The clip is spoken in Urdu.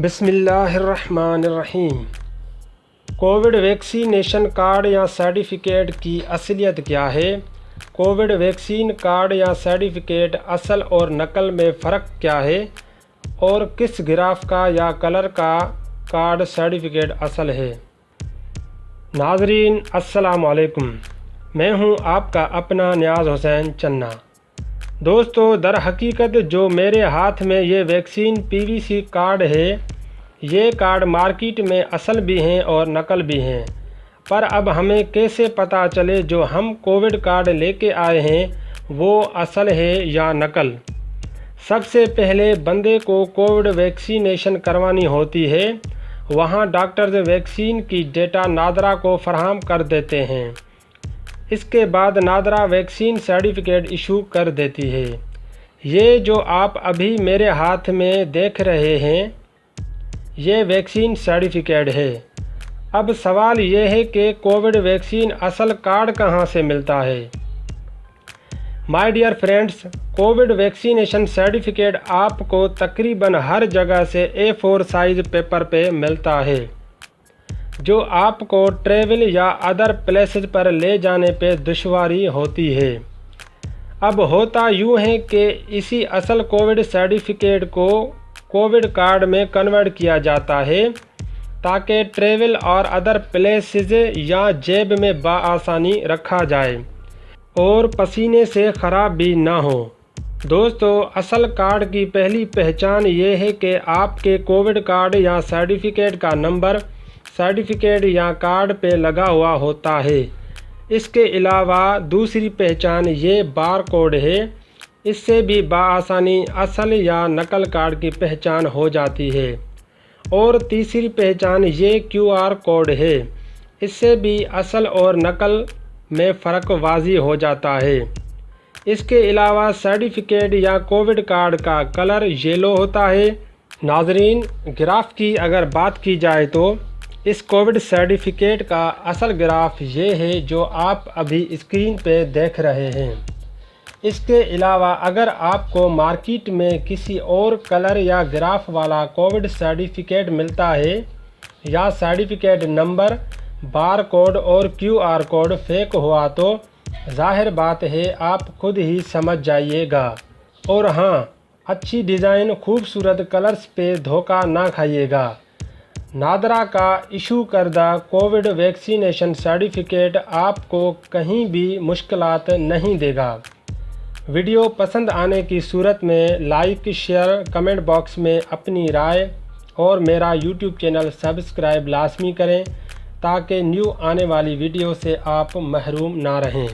بسم اللہ الرحمن الرحیم۔ کووڈ ویکسینیشن کارڈ یا سرٹیفکیٹ کی اصلیت کیا ہے؟ کووڈ ویکسین کارڈ یا سرٹیفکیٹ اصل اور نقل میں فرق کیا ہے؟ اور کس گراف کا یا کلر کا کارڈ سرٹیفکیٹ اصل ہے؟ ناظرین السلام علیکم، میں ہوں آپ کا اپنا نیاز حسین چنا۔ دوستو، در حقیقت جو میرے ہاتھ میں یہ ویکسین PVC کارڈ ہے، یہ کارڈ مارکیٹ میں اصل بھی ہیں اور نقل بھی ہیں، پر اب ہمیں کیسے پتہ چلے جو ہم کووڈ کارڈ لے کے آئے ہیں وہ اصل ہے یا نقل؟ سب سے پہلے بندے کو کووڈ ویکسینیشن کروانی ہوتی ہے، وہاں ڈاکٹرز ویکسین کی ڈیٹا نادرا کو فراہم کر دیتے ہیں۔ اس کے بعد نادرا ویکسین سرٹیفکیٹ ایشو کر دیتی ہے۔ یہ جو آپ ابھی میرے ہاتھ میں دیکھ رہے ہیں، یہ ویکسین سرٹیفکیٹ ہے۔ اب سوال یہ ہے کہ کووڈ ویکسین اصل کارڈ کہاں سے ملتا ہے؟ My dear friends, Covid vaccination certificate آپ کو تقریباً ہر جگہ سے A4 سائز پیپر پہ ملتا ہے، جو آپ کو ٹریول یا ادر پلیسز پر لے جانے پہ دشواری ہوتی ہے۔ اب ہوتا یوں ہے کہ اسی اصل کووڈ سرٹیفکیٹ کو کووڈ کارڈ میں کنورٹ کیا جاتا ہے تاکہ ٹریول اور ادر پلیسز یا جیب میں بآسانی رکھا جائے اور پسینے سے خراب بھی نہ ہو۔ دوستو، اصل کارڈ کی پہلی پہچان یہ ہے کہ آپ کے کووڈ کارڈ یا سرٹیفکیٹ کا نمبر سرٹیفکیٹ یا کارڈ پہ لگا ہوا ہوتا ہے۔ اس کے علاوہ دوسری پہچان یہ بار کوڈ ہے، اس سے بھی بآسانی اصل یا نقل کارڈ کی پہچان ہو جاتی ہے۔ اور تیسری پہچان یہ QR کوڈ ہے، اس سے بھی اصل اور نقل میں فرق واضح ہو جاتا ہے۔ اس کے علاوہ سرٹیفکیٹ یا کووڈ کارڈ کا کلر یلو ہوتا ہے۔ ناظرین، گراف کی اگر بات کی جائے تو اس کووڈ سرٹیفکیٹ کا اصل گراف یہ ہے جو آپ ابھی اسکرین پہ دیکھ رہے ہیں۔ اس کے علاوہ اگر آپ کو مارکیٹ میں کسی اور کلر یا گراف والا کووڈ سرٹیفکیٹ ملتا ہے یا سرٹیفکیٹ نمبر، بار کوڈ اور QR کوڈ فیک ہوا تو ظاہر بات ہے آپ خود ہی سمجھ جائیے گا۔ اور ہاں، اچھی ڈیزائن، خوبصورت کلرز پہ دھوکہ نہ کھائیے گا۔ نادرا کا ایشو کردہ کووڈ ویکسینیشن سرٹیفکیٹ آپ کو کہیں بھی مشکلات نہیں دے گا۔ ویڈیو پسند آنے کی صورت میں لائک، شیئر، کمنٹ باکس میں اپنی رائے اور میرا YouTube چینل سبسکرائب لازمی کریں تاکہ نیو آنے والی ویڈیو سے آپ محروم نہ رہیں۔